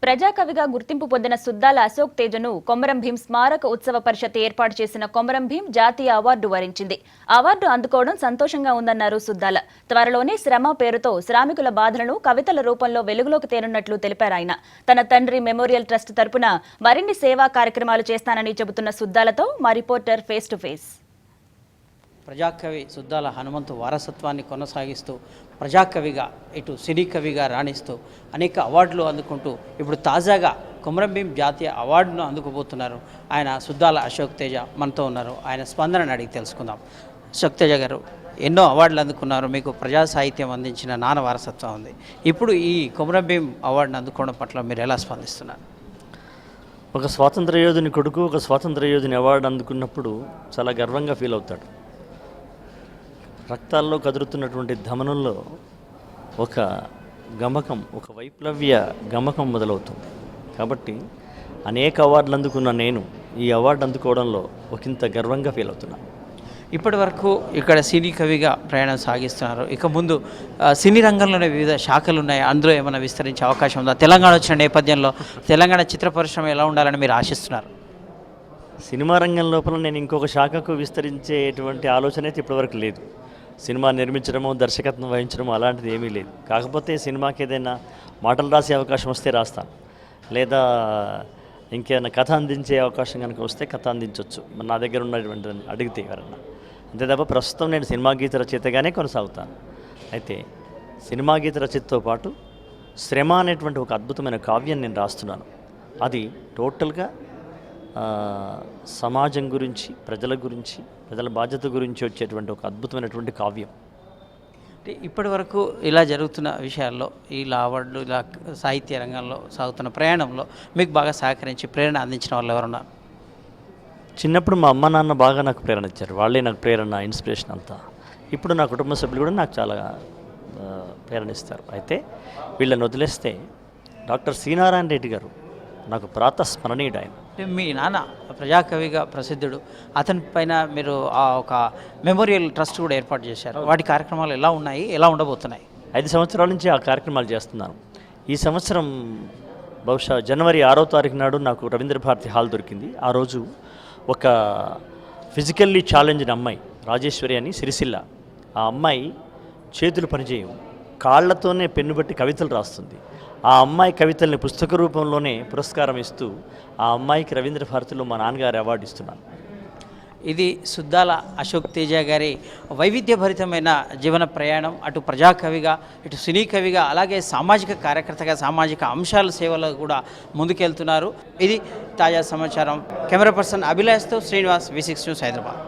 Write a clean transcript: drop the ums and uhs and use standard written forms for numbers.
ప్రజాకవిగా గుర్తింపు పొందిన సుద్దాల అశోక్ తేజను కొమరం భీం స్మారక ఉత్సవ పరిషత్ ఏర్పాటు చేసిన కొమరం భీం జాతీయ అవార్డు వరించింది. అవార్డు అందుకోవడం సంతోషంగా ఉందన్నారు సుద్దాల. త్వరలోనే శ్రమ పేరుతో శ్రామికుల బాధలను కవితల రూపంలో వెలుగులోకి తేనున్నట్లు తెలిపారు ఆయన. తన తండ్రి మెమోరియల్ ట్రస్ట్ తరపున మరిన్ని సేవా కార్యక్రమాలు చేస్తానని చెబుతున్న సుద్దాలతో మా రిపోర్టర్ ఫేస్ టు ఫేస్. ప్రజాకవి సుద్దాల హనుమంతు వారసత్వాన్ని కొనసాగిస్తూ ప్రజాకవిగా ఇటు సినీ కవిగా రాణిస్తూ అనేక అవార్డులు అందుకుంటూ ఇప్పుడు తాజాగా కొమరం భీం జాతీయ అవార్డును అందుకోబోతున్నారు ఆయన సుద్దాల అశోక్ తేజ మనతో ఉన్నారు. ఆయన స్పందనని అడిగి తెలుసుకుందాం. అశోక్ తేజ గారు, ఎన్నో అవార్డులు అందుకున్నారు, మీకు ప్రజా సాహిత్యం అందించిన నాన్న వారసత్వం ఉంది. ఇప్పుడు ఈ కొమరం భీం అవార్డును అందుకోవడం పట్ల మీరు ఎలా స్పందిస్తున్నారు? ఒక స్వాతంత్ర యోధుని కొడుకు ఒక స్వాతంత్ర యోధుని అవార్డు అందుకున్నప్పుడు చాలా గర్వంగా ఫీల్ అవుతాడు. రక్తాల్లో కదురుతున్నటువంటి ధమనుల్లో ఒక గమకం, ఒక వైప్లవ్య గమకం మొదలవుతుంది. కాబట్టి అనేక అవార్డులు అందుకున్న నేను ఈ అవార్డు అందుకోవడంలో ఒకంత గర్వంగా ఫీల్ అవుతున్నాను. ఇప్పటి వరకు ఇక్కడ సినీ కవిగా ప్రయాణం సాగిస్తున్నారు. ఇక ముందు సినీ రంగంలోనే వివిధ శాఖలు ఉన్నాయి, అందులో ఏమైనా విస్తరించే అవకాశం ఉందా? తెలంగాణ వచ్చిన నేపథ్యంలో తెలంగాణ చిత్ర పరిశ్రమ ఎలా ఉండాలని మీరు ఆశిస్తున్నారు? సినిమా రంగం లోపల నేను ఇంకొక శాఖకు విస్తరించేటువంటి ఆలోచన అయితే ఇప్పటివరకు లేదు. సినిమా నిర్మించడము, దర్శకత్వం వహించడము అలాంటిది ఏమీ లేదు. కాకపోతే సినిమాకి ఏదైనా మాటలు రాసే అవకాశం వస్తే రాస్తాను, లేదా ఇంకేమైనా కథ అందించే అవకాశం కనుక వస్తే కథ అందించవచ్చు నా దగ్గర ఉన్నటువంటి అడిగితే ఎవరన్నా. అంతే తప్ప ప్రస్తుతం నేను సినిమా గీత రచయితగానే కొనసాగుతాను. అయితే సినిమా గీత రచయితతో పాటు శ్రమ అనేటువంటి ఒక అద్భుతమైన కావ్యం నేను రాస్తున్నాను. అది టోటల్గా సమాజం గురించి, ప్రజల గురించి, ప్రజల బాధ్యత గురించి వచ్చేటువంటి ఒక అద్భుతమైనటువంటి కావ్యం. ఇప్పటి వరకు ఇలా జరుగుతున్న విషయాల్లో, ఇలా అవార్డులు, ఇలా సాహిత్య రంగంలో సాగుతున్న ప్రయాణంలో మీకు బాగా సహకరించి ప్రేరణ అందించిన వాళ్ళు ఎవరున్నారు? చిన్నప్పుడు మా అమ్మ నాన్న బాగా నాకు ప్రేరణ ఇచ్చారు. వాళ్ళే నాకు ప్రేరణ, ఇన్స్పిరేషన్ అంతా. ఇప్పుడు నా కుటుంబ సభ్యులు కూడా నాకు చాలా ప్రేరణ ఇస్తారు. అయితే వీళ్ళని వదిలేస్తే డాక్టర్ సి నారాయణ రెడ్డి గారు నాకు ప్రాతస్మరణీయుడు. ఆయన మీ నాన్న ప్రజాకవిగా ప్రసిద్ధుడు, అతని పైన మీరు ఒక మెమోరియల్ ట్రస్ట్ కూడా ఏర్పాటు చేశారు. వాటి కార్యక్రమాలు ఎలా ఉన్నాయి, ఎలా ఉండబోతున్నాయి? 5 సంవత్సరాల నుంచి ఆ కార్యక్రమాలు చేస్తున్నాను. ఈ సంవత్సరం బహుశా జనవరి 6వ తారీఖు నాడు నాకు రవీంద్ర భారతి హాల్ దొరికింది. ఆ రోజు ఒక ఫిజికల్లీ ఛాలెంజ్డ్ అమ్మాయి, రాజేశ్వరి అని, సిరిసిల్ల, ఆ అమ్మాయి చేతులు పనిచేయవు, కాళ్లతోనే పెన్ను బట్టి కవితలు రాస్తుంది. ఆ అమ్మాయి కవితల్ని పుస్తక రూపంలోనే పురస్కారం ఇస్తూ ఆ అమ్మాయికి రవీంద్ర భారతిలో మా నాన్నగారి అవార్డు ఇస్తున్నాను. ఇది సుద్దాల అశోక్ తేజ గారి వైవిధ్యభరితమైన జీవన ప్రయాణం. అటు ప్రజాకవిగా, ఇటు సినీ కవిగా, అలాగే సామాజిక కార్యకర్తగా సామాజిక అంశాల సేవలో కూడా ముందుకెళ్తున్నారు. ఇది తాజా సమాచారం. కెమెరా పర్సన్ అభిలాష్తో శ్రీనివాస్, V6 న్యూస్, హైదరాబాద్.